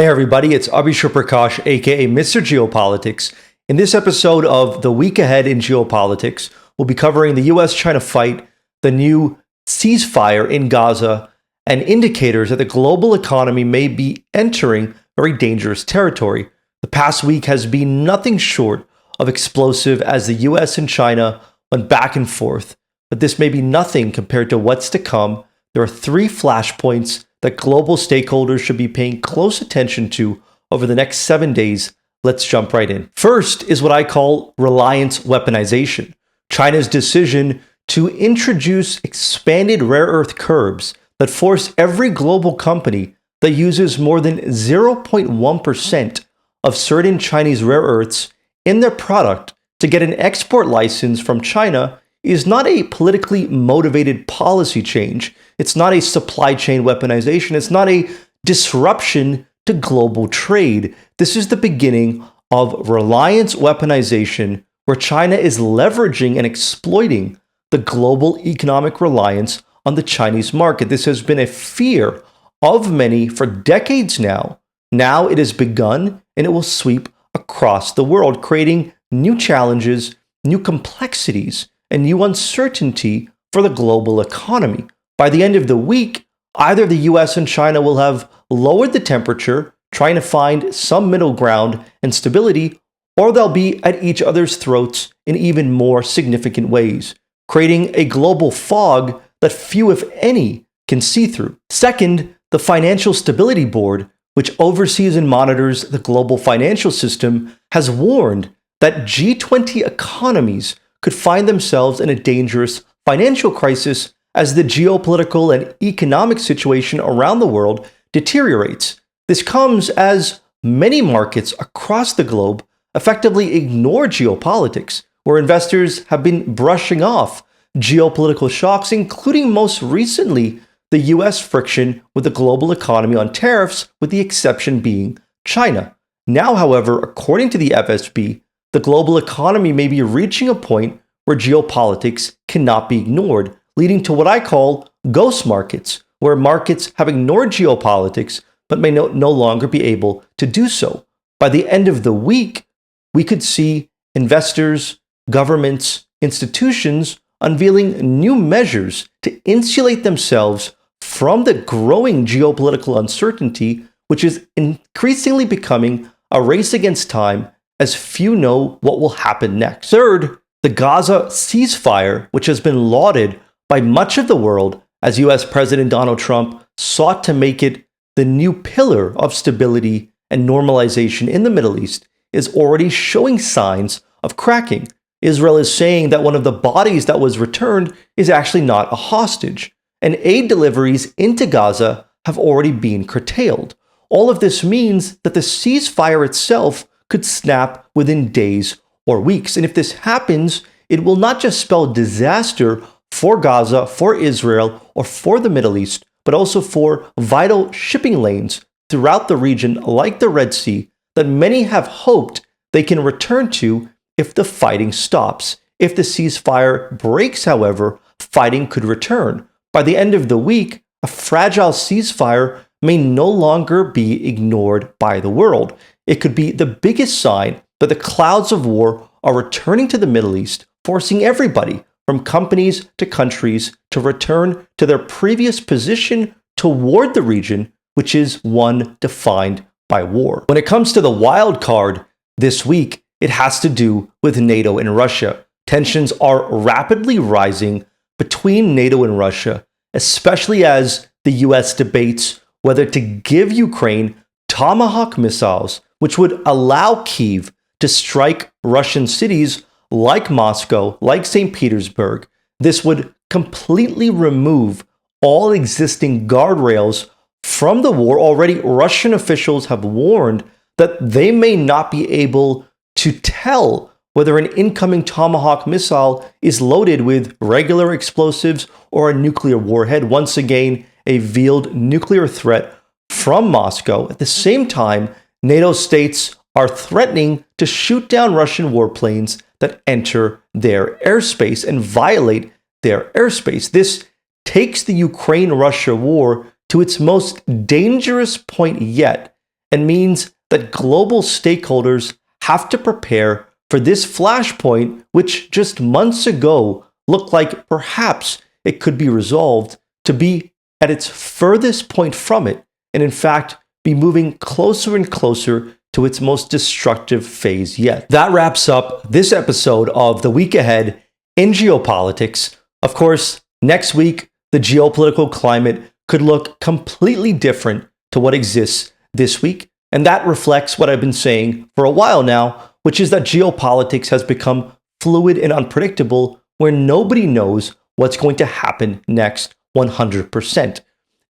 Hey everybody, it's Abishur Prakash, aka Mr. Geopolitics. In this episode of The Week Ahead in Geopolitics, we'll be covering the US-China fight, the new ceasefire in Gaza, and indicators that the global economy may be entering very dangerous territory. The past week has been nothing short of explosive as the US and China went back and forth, but this may be nothing compared to what's to come. There are three flashpoints that global stakeholders should be paying close attention to over the next 7 days. Let's jump right in. First is what I call Reliance Weaponization, China's decision to introduce expanded rare earth curbs that force every global company that uses more than 0.1% of certain Chinese rare earths in their product to get an export license from China is not a politically motivated policy change. It's not a supply chain weaponization. It's not a disruption to global trade. This is the beginning of reliance weaponization, where China is leveraging and exploiting the global economic reliance on the Chinese market. This has been a fear of many for decades now. Now it has begun, and it will sweep across the world, creating new challenges, new complexities, and new uncertainty for the global economy. By the end of the week, either the US and China will have lowered the temperature, trying to find some middle ground and stability, or they'll be at each other's throats in even more significant ways, creating a global fog that few, if any, can see through. Second, the Financial Stability Board, which oversees and monitors the global financial system, has warned that G20 economies could find themselves in a dangerous financial crisis as the geopolitical and economic situation around the world deteriorates. This comes as many markets across the globe effectively ignore geopolitics, where investors have been brushing off geopolitical shocks, including most recently the US friction with the global economy on tariffs, with the exception being China. Now, however, according to the FSB, the global economy may be reaching a point where geopolitics cannot be ignored, leading to what I call ghost markets, where markets have ignored geopolitics but may no longer be able to do so. By the end of the week, we could see investors, governments, institutions unveiling new measures to insulate themselves from the growing geopolitical uncertainty, which is increasingly becoming a race against time, as few know what will happen next. Third, the Gaza ceasefire, which has been lauded by much of the world as US President Donald Trump sought to make it the new pillar of stability and normalization in the Middle East, is already showing signs of cracking. Israel is saying that one of the bodies that was returned is actually not a hostage, and aid deliveries into Gaza have already been curtailed. All of this means that the ceasefire itself could snap within days or weeks. And if this happens, it will not just spell disaster for Gaza, for Israel, or for the Middle East, but also for vital shipping lanes throughout the region, like the Red Sea, that many have hoped they can return to if the fighting stops. If the ceasefire breaks, however, fighting could return. By the end of the week, a fragile ceasefire may no longer be ignored by the world. It could be the biggest sign that the clouds of war are returning to the Middle East, forcing everybody, from companies to countries, to return to their previous position toward the region, which is one defined by war. When it comes to the wild card this week, it has to do with NATO and Russia. Tensions are rapidly rising between NATO and Russia, especially as the US debates whether to give Ukraine Tomahawk missiles, which would allow Kyiv to strike Russian cities like Moscow, like St. Petersburg. This would completely remove all existing guardrails from the war. Already, Russian officials have warned that they may not be able to tell whether an incoming Tomahawk missile is loaded with regular explosives or a nuclear warhead. Once again, a veiled nuclear threat from Moscow. At the same time, NATO states are threatening to shoot down Russian warplanes that enter their airspace and violate their airspace. This takes the Ukraine-Russia war to its most dangerous point yet, and means that global stakeholders have to prepare for this flashpoint, which just months ago looked like perhaps it could be resolved, to be at its furthest point from it, and in fact be moving closer and closer to its most destructive phase yet. That wraps up this episode of The Week Ahead in Geopolitics. Of course, next week, the geopolitical climate could look completely different to what exists this week, and that reflects what I've been saying for a while now, which is that geopolitics has become fluid and unpredictable, where nobody knows what's going to happen next 100%.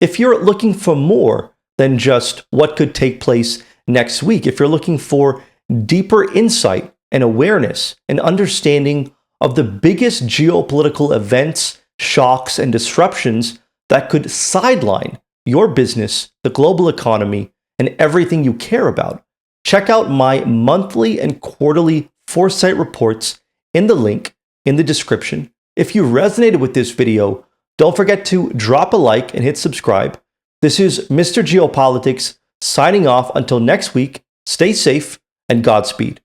If you're looking for more than just what could take place next week, if you're looking for deeper insight and awareness and understanding of the biggest geopolitical events, shocks, and disruptions that could sideline your business, the global economy, and everything you care about, check out my monthly and quarterly Foresight reports in the link in the description. If you resonated with this video, don't forget to drop a like and hit subscribe. This is Mr. Geopolitics signing off until next week. Stay safe and Godspeed.